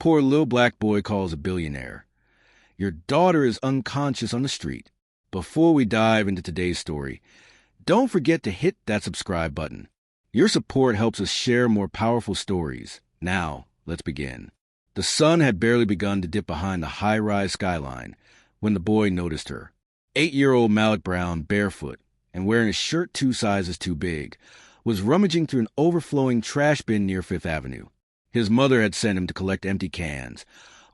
poor little black boy calls a billionaire. Your daughter is unconscious on the street. Before we dive into today's story, don't forget to hit that subscribe button. Your support helps us share more powerful stories. Now, let's begin. The sun had barely begun to dip behind the high-rise skyline when the boy noticed her. 8-year-old Malik Brown, barefoot and wearing a shirt 2 sizes too big, was rummaging through an overflowing trash bin near Fifth Avenue. His mother had sent him to collect empty cans,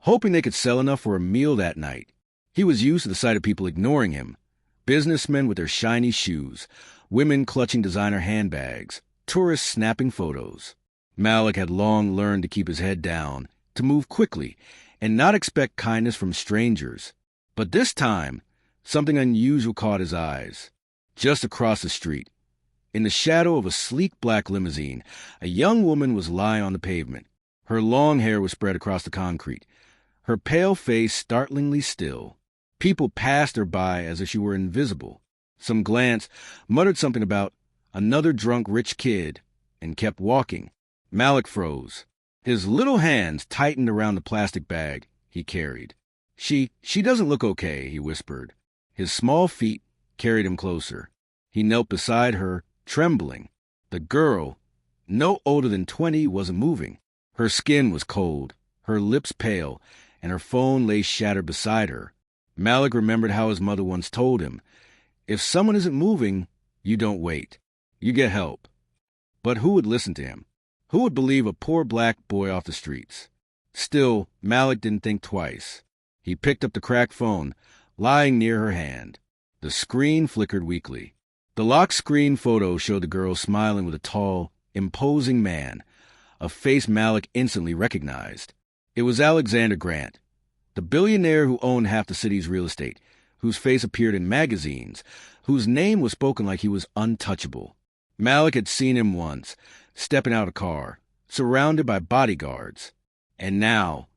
hoping they could sell enough for a meal that night. He was used to the sight of people ignoring him. Businessmen with their shiny shoes, women clutching designer handbags, tourists snapping photos. Malik had long learned to keep his head down, to move quickly, and not expect kindness from strangers. But this time, something unusual caught his eyes. Just across the street, in the shadow of a sleek black limousine, a young woman was lying on the pavement. Her long hair was spread across the concrete, her pale face startlingly still. People passed her by as if she were invisible. Some glanced, muttered something about another drunk rich kid, and kept walking. Malik froze. His little hands tightened around the plastic bag he carried. She doesn't look okay," he whispered. His small feet carried him closer. He knelt beside her, trembling. The girl, no older than 20, wasn't moving. Her skin was cold, her lips pale, and her phone lay shattered beside her. Malik remembered how his mother once told him, "If someone isn't moving, you don't wait. You get help." But who would listen to him? Who would believe a poor black boy off the streets? Still, Malik didn't think twice. He picked up the cracked phone, lying near her hand. The screen flickered weakly. The lock screen photo showed the girl smiling with a tall, imposing man, a face Malik instantly recognized. It was Alexander Grant, the billionaire who owned half the city's real estate, whose face appeared in magazines, whose name was spoken like he was untouchable. Malik had seen him once, stepping out of a car, surrounded by bodyguards. And now,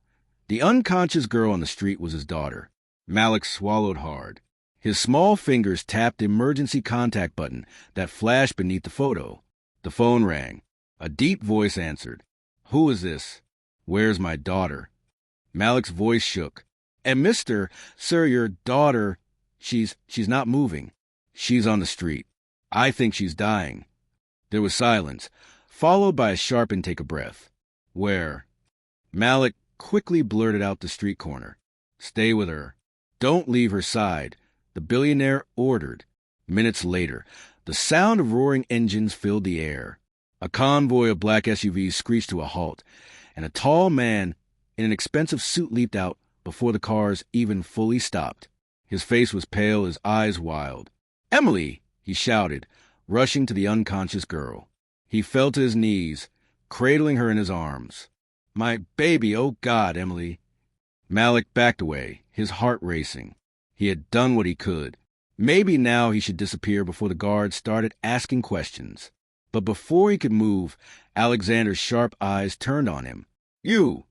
the unconscious girl on the street was his daughter. Malik swallowed hard. His small fingers tapped the emergency contact button that flashed beneath the photo. The phone rang. A deep voice answered. "Who is this? Where's my daughter?" Malik's voice shook. "And sir, your daughter, she's not moving. She's on the street. I think she's dying." There was silence, followed by a sharp intake of breath. "Where?" Malik quickly blurted out the street corner. "Stay with her. Don't leave her side," the billionaire ordered. Minutes later, the sound of roaring engines filled the air. A convoy of black SUVs screeched to a halt, and a tall man in an expensive suit leaped out before the cars even fully stopped. His face was pale, his eyes wild. "Emily!" he shouted, rushing to the unconscious girl. He fell to his knees, cradling her in his arms. "My baby, oh God, Emily." Malik backed away, his heart racing. He had done what he could. Maybe now he should disappear before the guards started asking questions. But before he could move, Alexander's sharp eyes turned on him. "You!"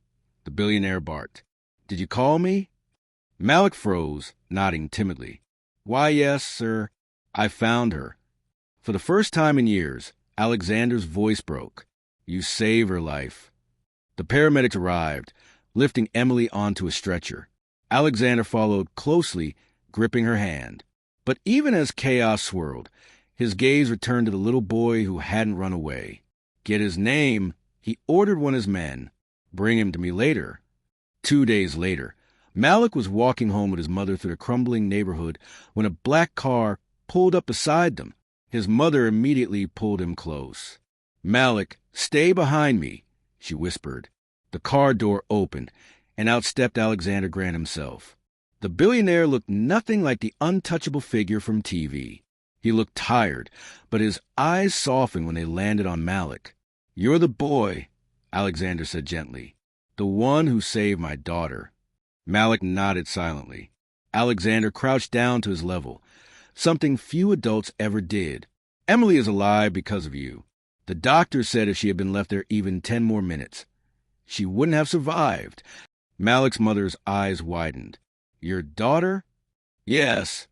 the billionaire barked. "Did you call me?" Malik froze, nodding timidly. "Why, yes, sir. I found her." For the first time in years, Alexander's voice broke. "You saved her life." The paramedics arrived, lifting Emily onto a stretcher. Alexander followed closely, gripping her hand. But even as chaos swirled, his gaze returned to the little boy who hadn't run away. "Get his name," he ordered one of his men. "Bring him to me later." 2 days later, Malik was walking home with his mother through the crumbling neighborhood when a black car pulled up beside them. His mother immediately pulled him close. "Malik, stay behind me," she whispered. The car door opened, and out stepped Alexander Grant himself. The billionaire looked nothing like the untouchable figure from TV. He looked tired, but his eyes softened when they landed on Malik. "You're the boy," Alexander said gently. "The one who saved my daughter." Malik nodded silently. Alexander crouched down to his level, something few adults ever did. "Emily is alive because of you. The doctor said if she had been left there even 10 more minutes, she wouldn't have survived." Malik's mother's eyes widened. "Your daughter?" "Yes,"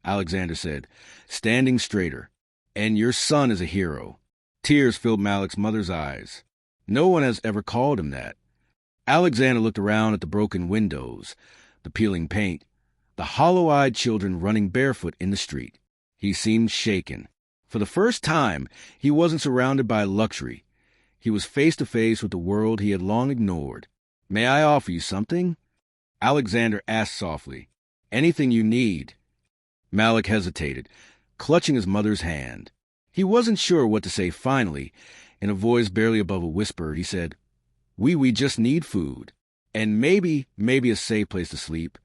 Alexander said, standing straighter. "And your son is a hero." Tears filled Malik's mother's eyes. No one has ever called him that. Alexander looked around at the broken windows, the peeling paint, the hollow-eyed children running barefoot in the street. He seemed shaken. For the first time, he wasn't surrounded by luxury. He was face to face with the world he had long ignored. "May I offer you something?" Alexander asked softly. "Anything you need." Malik hesitated, clutching his mother's hand. He wasn't sure what to say finally. In a voice barely above a whisper, he said, We just need food. And maybe a safe place to sleep."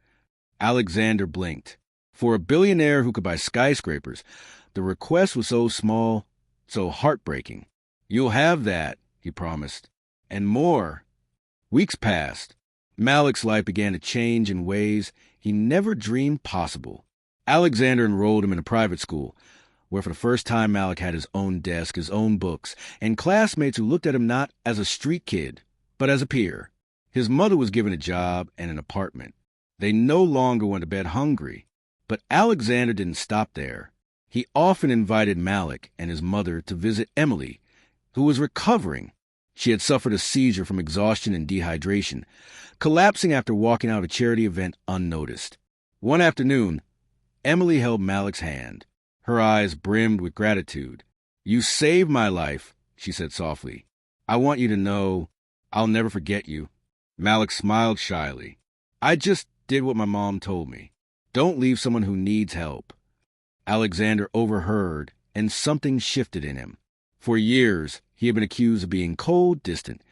Alexander blinked. For a billionaire who could buy skyscrapers, the request was so small, so heartbreaking. "You'll have that," he promised. "And more." Weeks passed. Malik's life began to change in ways he never dreamed possible. Alexander enrolled him in a private school, where for the first time Malik had his own desk, his own books, and classmates who looked at him not as a street kid, but as a peer. His mother was given a job and an apartment. They no longer went to bed hungry. But Alexander didn't stop there. He often invited Malik and his mother to visit Emily, who was recovering. She had suffered a seizure from exhaustion and dehydration, collapsing after walking out of a charity event unnoticed. One afternoon, Emily held Malik's hand. Her eyes brimmed with gratitude. "You saved my life," she said softly. "I want you to know I'll never forget you." Malik smiled shyly. "I just did what my mom told me. Don't leave someone who needs help." Alexander overheard, and something shifted in him. For years, he had been accused of being cold, distant,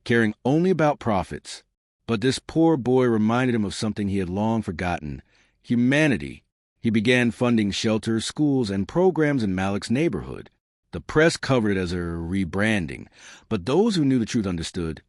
caring only about profits. But this poor boy reminded him of something he had long forgotten: humanity. He began funding shelters, schools, and programs in Malik's neighborhood. The press covered it as a rebranding, but those who knew the truth understood.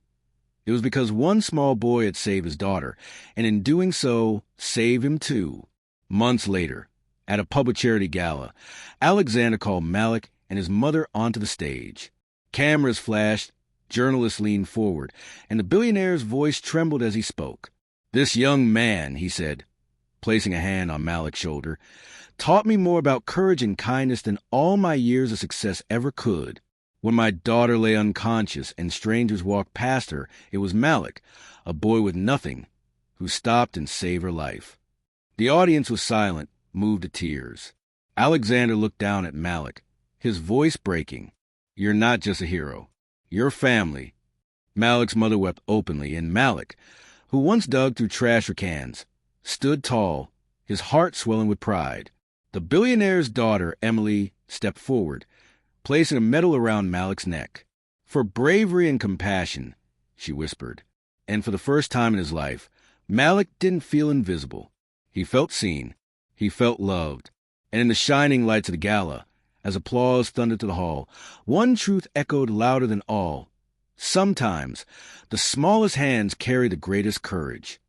It was because one small boy had saved his daughter, and in doing so, saved him too. Months later, at a public charity gala, Alexander called Malik and his mother onto the stage. Cameras flashed, journalists leaned forward, and the billionaire's voice trembled as he spoke. "This young man," he said, placing a hand on Malik's shoulder, "taught me more about courage and kindness than all my years of success ever could. When my daughter lay unconscious and strangers walked past her, it was Malik, a boy with nothing, who stopped and saved her life." The audience was silent, moved to tears. Alexander looked down at Malik, his voice breaking. "You're not just a hero. You're family." Malik's mother wept openly, and Malik, who once dug through trash or cans, stood tall, his heart swelling with pride. The billionaire's daughter, Emily, stepped forward, placing a medal around Malik's neck. "For bravery and compassion," she whispered. And for the first time in his life, Malik didn't feel invisible. He felt seen. He felt loved. And in the shining lights of the gala, as applause thundered to the hall, one truth echoed louder than all. Sometimes, the smallest hands carry the greatest courage.